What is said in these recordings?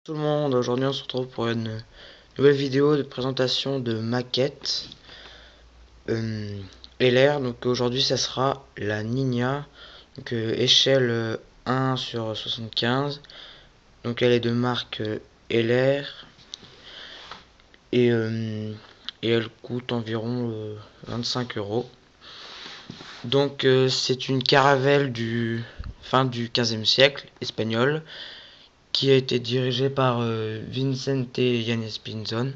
Tout le monde, aujourd'hui on se retrouve pour une nouvelle vidéo de présentation de maquette LR. Donc aujourd'hui ça sera la Ninja, donc échelle 1 sur 75. Donc elle est de marque LR et elle coûte environ 25 euros. Donc c'est une caravelle du fin du 15e siècle espagnol qui a été dirigée par Vicente Yáñez Pinzón.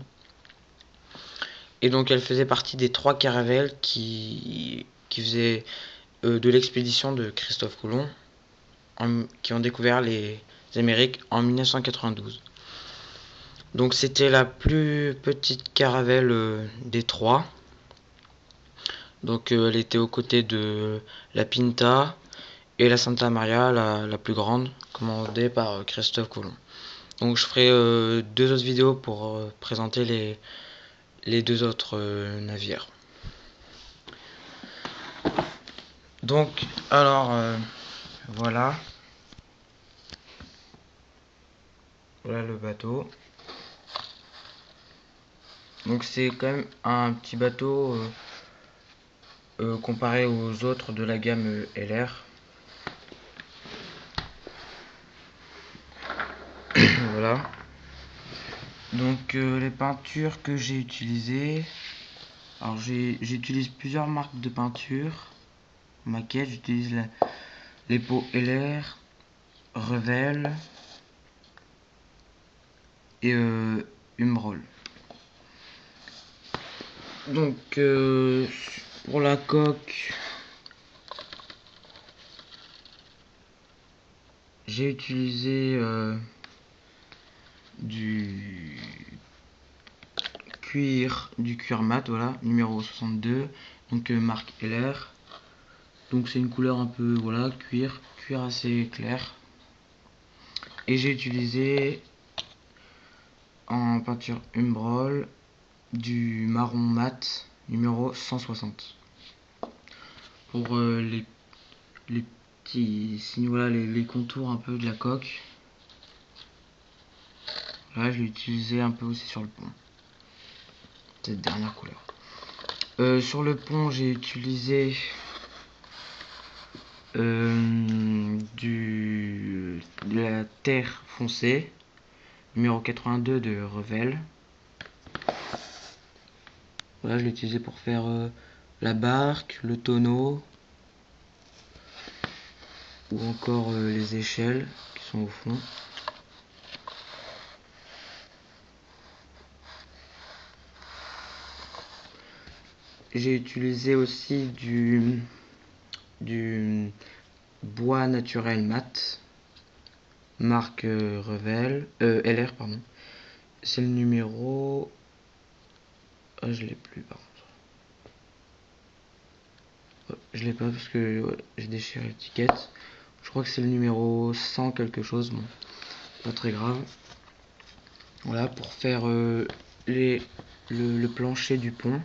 Et donc elle faisait partie des 3 caravelles qui faisaient de l'expédition de Christophe Colomb, qui ont découvert les Amériques en 1992. Donc c'était la plus petite caravelle des 3. Donc elle était aux côtés de la Pinta et la Santa Maria, la plus grande, commandée par Christophe Colomb. Donc je ferai 2 autres vidéos pour présenter les 2 autres navires. Donc, alors, voilà. Voilà le bateau. Donc c'est quand même un petit bateau comparé aux autres de la gamme LR. Voilà. Donc les peintures que j'ai utilisées. Alors j'utilise plusieurs marques de peinture. Maquette, j'utilise les pots LR, Revel et Umbral. Donc pour la coque, j'ai utilisé du cuir mat, voilà, numéro 62, donc marque LR. Donc c'est une couleur un peu, voilà, cuir assez clair. Et j'ai utilisé en peinture Umbral du marron mat numéro 160 pour les petits signes, voilà, les contours un peu de la coque. Là je l'ai utilisé un peu aussi sur le pont, cette dernière couleur. Sur le pont j'ai utilisé de la terre foncée numéro 82 de Revel. Voilà, je l'ai utilisé pour faire la barque, le tonneau ou encore les échelles qui sont au fond. J'ai utilisé aussi du bois naturel mat, marque Revel, LR pardon. C'est le numéro... Ah, je l'ai plus par contre. Oh, je l'ai pas parce que ouais, j'ai déchiré l'étiquette. Je crois que c'est le numéro 100 quelque chose, bon, pas très grave. Voilà, pour faire le plancher du pont.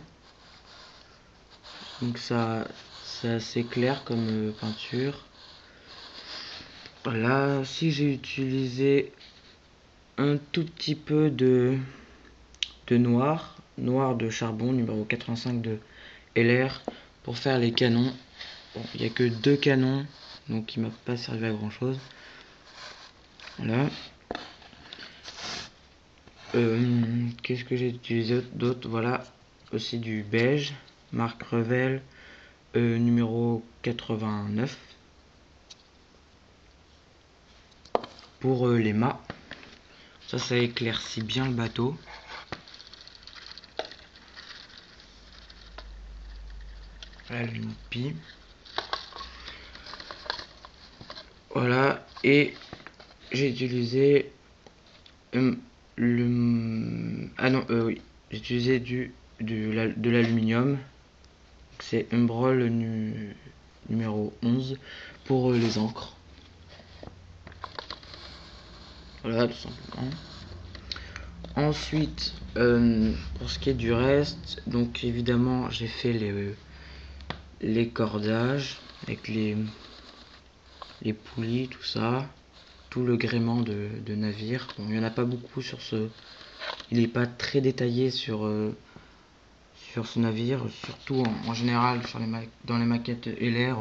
Donc ça, c'est assez clair comme peinture. Voilà, si j'ai utilisé un tout petit peu de noir de charbon numéro 85 de LR pour faire les canons. Bon, il n'y a que 2 canons, donc il m'a pas servi à grand chose. Voilà. Qu'est-ce que j'ai utilisé d'autre? Voilà, aussi du beige, marque Revel, numéro 89 pour les mâts. Ça éclaircit bien le bateau. Voilà le Nipi. Voilà, et j'ai utilisé oui, j'ai utilisé de l'aluminium. C'est Umbral numéro 11 pour les encres. Voilà, tout simplement. Ensuite, pour ce qui est du reste, donc évidemment j'ai fait les cordages avec les poulies, tout ça. tout le gréement de navire. Bon, il n'y en a pas beaucoup sur ce... Il n'est pas très détaillé sur ce navire, surtout en général sur dans les maquettes LR,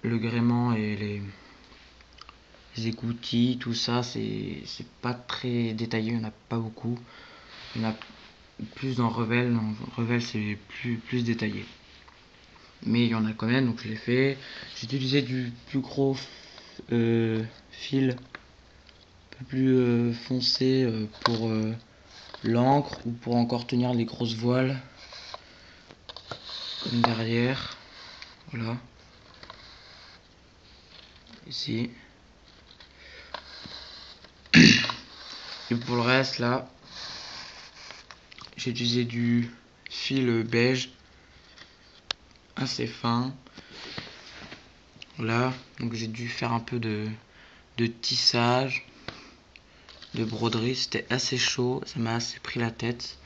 le gréement et les écoutilles, tout ça, c'est pas très détaillé, il n'y en a pas beaucoup. Il y en a plus dans Revel, c'est plus détaillé. Mais il y en a quand même, donc je l'ai fait. J'ai utilisé du plus gros fil, un peu plus foncé pour l'encre ou pour encore tenir les grosses voiles. Comme derrière. Voilà. Ici. Et pour le reste, là, j'ai utilisé du fil beige assez fin. Voilà, donc j'ai dû faire un peu de tissage, de broderie. C'était assez chaud, ça m'a assez pris la tête.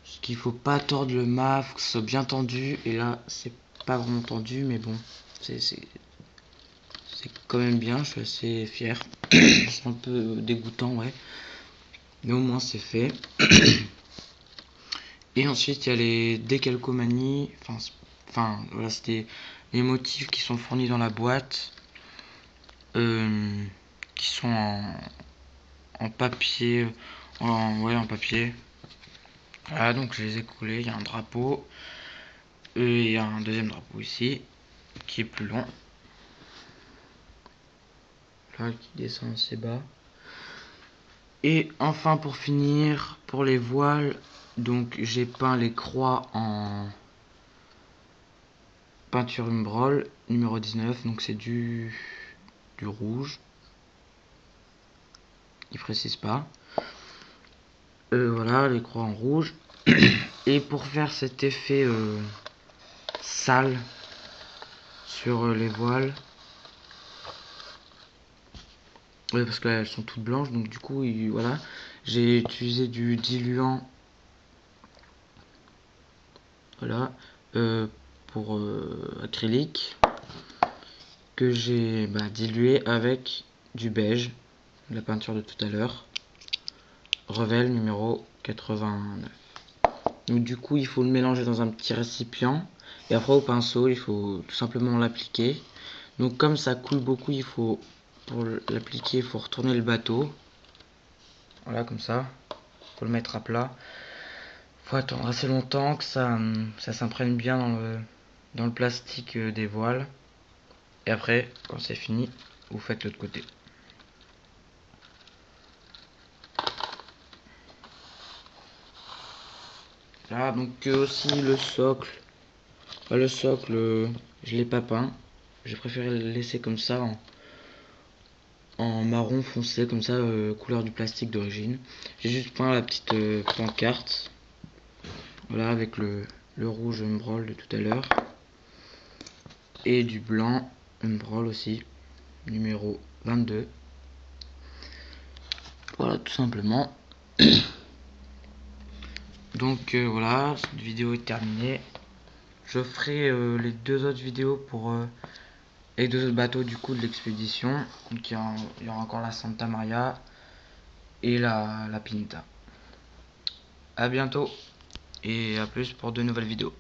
Parce qu'il faut pas tordre le mât, faut que ce soit bien tendu. Et là, c'est pas vraiment tendu, mais bon, c'est quand même bien. Je suis assez fier. C'est un peu dégoûtant, ouais. Mais au moins, c'est fait. Et ensuite, il y a les décalcomanies. Enfin, voilà, c'était les motifs qui sont fournis dans la boîte. Qui sont en papier. En papier. Voilà, donc je les ai collés. Il y a un drapeau. Et il y a un deuxième drapeau ici. Qui est plus long. Là, qui descend assez bas. Et enfin, pour finir, pour les voiles, donc j'ai peint les croix en peinture Umbroll numéro 19, donc c'est du rouge. Il précise pas. Voilà, les croix en rouge. Et pour faire cet effet sale sur les voiles, ouais, parce que là elles sont toutes blanches, donc du coup, voilà, j'ai utilisé du diluant, voilà, pour acrylique, que j'ai dilué avec du beige, de la peinture de tout à l'heure, Revel numéro 89. Donc du coup, il faut le mélanger dans un petit récipient, et après au pinceau, il faut tout simplement l'appliquer. Donc comme ça coule beaucoup, pour l'appliquer, il faut retourner le bateau. Voilà, comme ça. Il faut le mettre à plat. Il faut attendre assez longtemps que ça s'imprègne bien dans le plastique des voiles. Et après, quand c'est fini, vous faites l'autre côté. Là, donc aussi le socle. Le socle, je l'ai pas peint. J'ai préféré le laisser comme ça, en marron foncé, comme ça, couleur du plastique d'origine. J'ai juste peint la petite pancarte. Voilà, avec le rouge Umbroll de tout à l'heure. Et du blanc Umbroll aussi, numéro 22. Voilà, tout simplement. Donc voilà, cette vidéo est terminée. Je ferai les deux autres vidéos pour les deux autres bateaux du coup de l'expédition. Donc il y aura encore la Santa Maria et la Pinta. A bientôt et à plus pour de nouvelles vidéos.